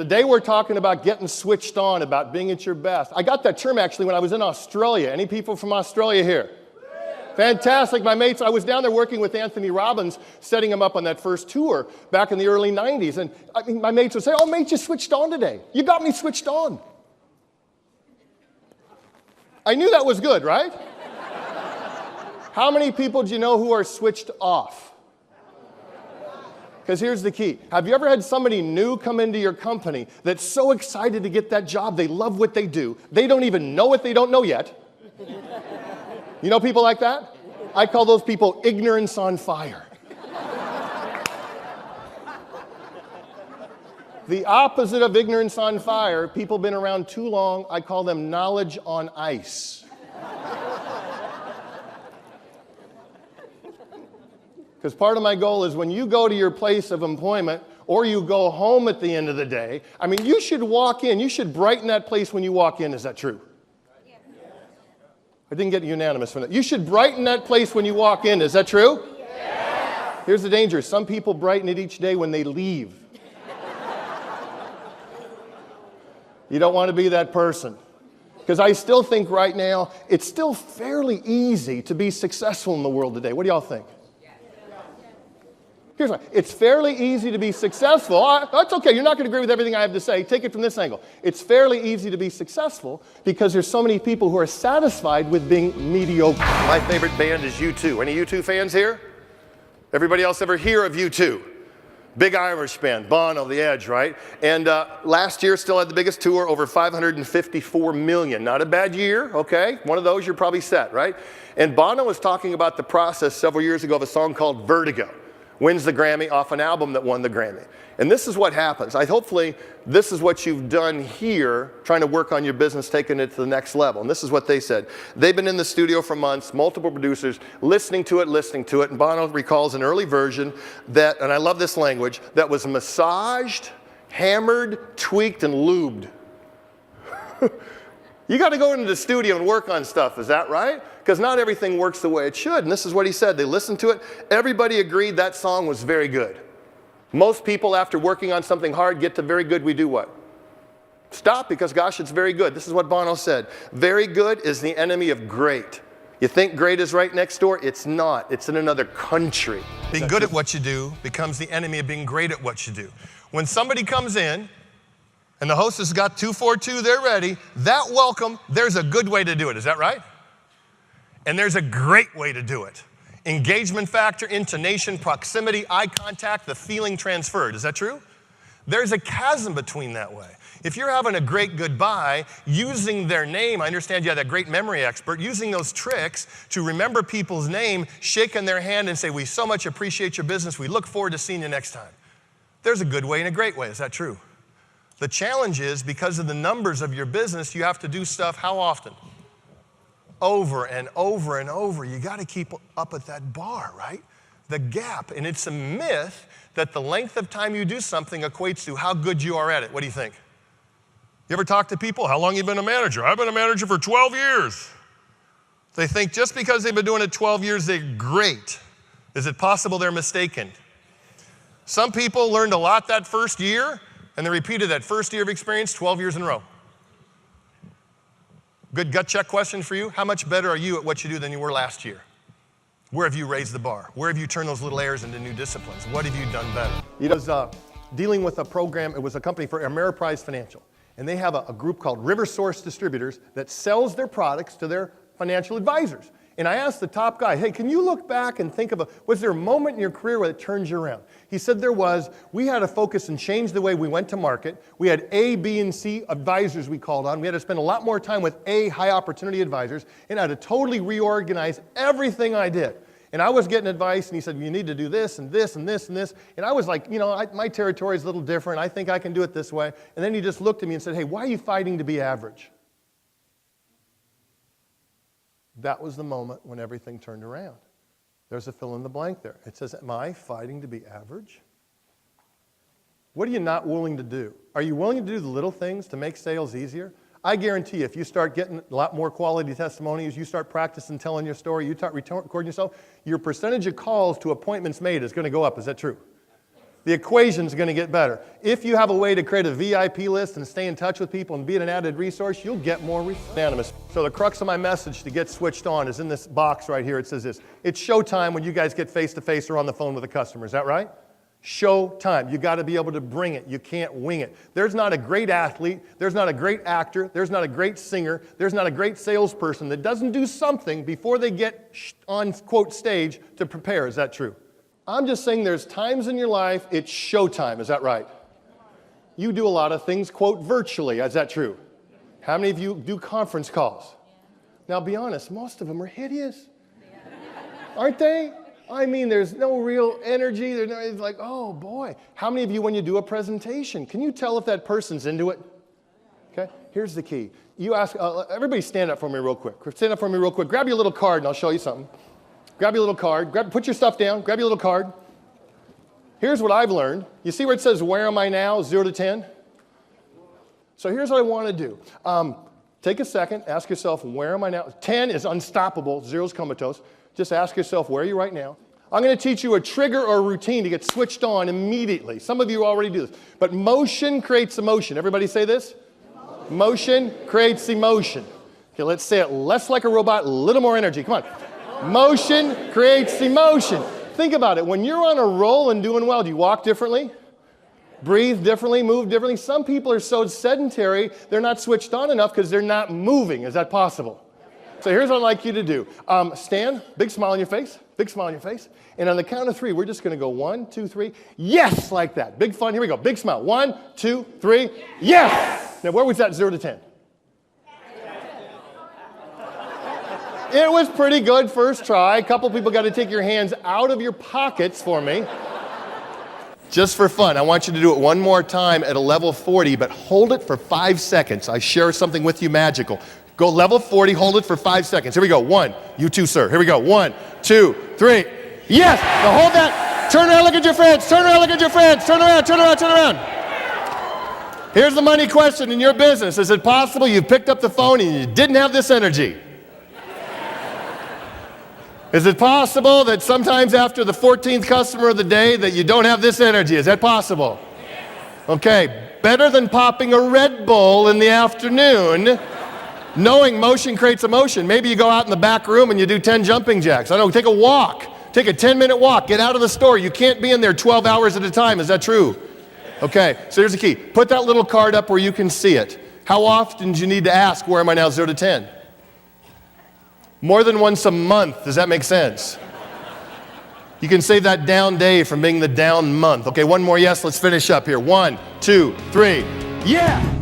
Today we're talking about getting switched on, about being at your best. I got that term actually when I was in Australia. Any people from Australia here? Fantastic. My mates, I was down there working with Tony Robbins, setting him up on that first tour back in the early 90s. And my mates would say, oh, mate, you switched on today. You got me switched on. I knew that was good, right? How many people do you know who are switched off? Because here's the key. Have you ever had somebody new come into your company that's so excited to get that job, they love what they do, they don't even know what they don't know yet? You know people like that? I call those people ignorance on fire. The opposite of ignorance on fire, people been around too long, I call them knowledge on ice. Because part of my goal is when you go to your place of employment or you go home at the end of the day, I mean, you should walk in, you should brighten that place when you walk in. Is that true? Yeah. I didn't get unanimous from that. You should brighten that place when you walk in. Is that true? Yeah. Here's the danger. Some people brighten it each day when they leave. You don't want to be that person. Because I still think right now, it's still fairly easy to be successful in the world today. What do y'all think? Here's why. It's fairly easy to be successful. That's okay. You're not going to agree with everything I have to say. Take it from this angle. It's fairly easy to be successful because there's so many people who are satisfied with being mediocre. My favorite band is U2. Any U2 fans here? Everybody else ever hear of U2? Big Irish band, Bono, The Edge, right? And last year still had the biggest tour, over 554 million. Not a bad year, okay? One of those, you're probably set, right? And Bono was talking about the process several years ago of a song called Vertigo. Wins the Grammy off an album that won the Grammy. And this is what happens. Hopefully, this is what you've done here, trying to work on your business, taking it to the next level. And this is what they said. They've been in the studio for months, multiple producers, listening to it. And Bono recalls an early version that, and I love this language, that was massaged, hammered, tweaked, and lubed. You got to go into the studio and work on stuff, is that right? Because not everything works the way it should. And this is what he said. They listened to it. Everybody agreed that song was very good. Most people, after working on something hard, get to very good, we do what? Stop, because gosh, it's very good. This is what Bono said. Very good is the enemy of great. You think great is right next door? It's not. It's in another country. Being good at what you do becomes the enemy of being great at what you do. When somebody comes in, and the host has got 242, they're ready, that welcome, there's a good way to do it. Is that right? And there's a great way to do it. Engagement factor, intonation, proximity, eye contact, the feeling transferred. Is that true? There's a chasm between that way. If you're having a great goodbye, using their name, I understand you have that great memory expert, using those tricks to remember people's name, shaking their hand and say, we so much appreciate your business, we look forward to seeing you next time. There's a good way and a great way. Is that true? The challenge is, because of the numbers of your business, you have to do stuff how often? Over and over and over. You got to keep up at that bar, right? The gap. And it's a myth that the length of time you do something equates to how good you are at it. What do you think? You ever talk to people? How long have you been a manager? I've been a manager for 12 years. They think just because they've been doing it 12 years, they're great. Is it possible they're mistaken? Some people learned a lot that first year, and they repeated that first year of experience 12 years in a row. Good gut check question for you. How much better are you at what you do than you were last year? Where have you raised the bar? Where have you turned those little errors into new disciplines? What have you done better? I was dealing with a program. It was a company for Ameriprise Financial. And they have a group called River Source Distributors that sells their products to their financial advisors. And I asked the top guy, hey, can you look back and think of was there a moment in your career where it turns you around? He said there was. We had to focus and change the way we went to market. We had A, B, and C advisors we called on. We had to spend a lot more time with A, high opportunity advisors, and I had to totally reorganize everything I did. And I was getting advice, and he said, you need to do this and this and this and this. And I was like, my territory is a little different. I think I can do it this way. And then he just looked at me and said, hey, why are you fighting to be average? That was the moment when everything turned around. There's a fill in the blank there. It says, am I fighting to be average? What are you not willing to do? Are you willing to do the little things to make sales easier? I guarantee you, if you start getting a lot more quality testimonials, you start practicing telling your story, you start recording yourself, your percentage of calls to appointments made is going to go up. Is that true? the equation's going to get better. If you have a way to create a VIP list and stay in touch with people and be an added resource, you'll get more unanimous. So the crux of my message to get switched on is in this box right here. It says this. It's showtime when you guys get face-to-face or on the phone with a customer. Is that right? Showtime. You got to be able to bring it. You can't wing it. There's not a great athlete. There's not a great actor. There's not a great singer. There's not a great salesperson that doesn't do something before they get on, quote, stage to prepare. Is that true? I'm just saying there's times in your life it's showtime. Is that right? You do a lot of things, quote, virtually. Is that true? How many of you do conference calls? Now, be honest, most of them are hideous. Aren't they? I mean, there's no real energy. It's like, oh, boy. How many of you, when you do a presentation, can you tell if that person's into it? Okay, here's the key. You ask, everybody stand up for me real quick. Stand up for me real quick. Grab your little card, and I'll show you something. Grab your little card. Put your stuff down. Grab your little card. Here's what I've learned. You see where it says, where am I now, 0 to 10? So here's what I want to do. Take a second. Ask yourself, where am I now? 10 is unstoppable. 0 is comatose. Just ask yourself, where are you right now? I'm going to teach you a trigger or a routine to get switched on immediately. Some of you already do this. But motion creates emotion. Everybody say this? Motion creates emotion. Okay, let's say it less like a robot, a little more energy. Come on. Motion creates emotion. Think about it. When you're on a roll and doing well, do you walk differently? Breathe differently? Move differently? Some people are so sedentary, they're not switched on enough because they're not moving. Is that possible? So here's what I'd like you to do. Stand, big smile on your face, big smile on your face. And on the count of 3, we're just going to go 1, 2, 3. Yes, like that. Big fun. Here we go. Big smile. 1, 2, 3. Yes! Now, where was that 0 to 10? It was pretty good first try. A couple people got to take your hands out of your pockets for me. Just for fun, I want you to do it one more time at a level 40, but hold it for 5 seconds. I share something with you magical. Go level 40, hold it for 5 seconds. Here we go. 1, you too, sir. Here we go. 1, 2, 3. Yes! Now hold that. Turn around, look at your friends. Turn around, look at your friends. Turn around, turn around, turn around. Here's the money question in your business. Is it possible you picked up the phone and you didn't have this energy? Is it possible that sometimes after the 14th customer of the day that you don't have this energy? Is that possible? Okay, better than popping a Red Bull in the afternoon. Knowing motion creates emotion. Maybe you go out in the back room and you do 10 jumping jacks. I don't know, take a walk. Take a 10-minute walk. Get out of the store. You can't be in there 12 hours at a time. Is that true? Okay, so here's the key. Put that little card up where you can see it. How often do you need to ask, where am I now, 0 to 10? More than once a month. Does that make sense? You can save that down day from being the down month. Okay, one more yes. Let's finish up here. 1, 2, 3. Yeah!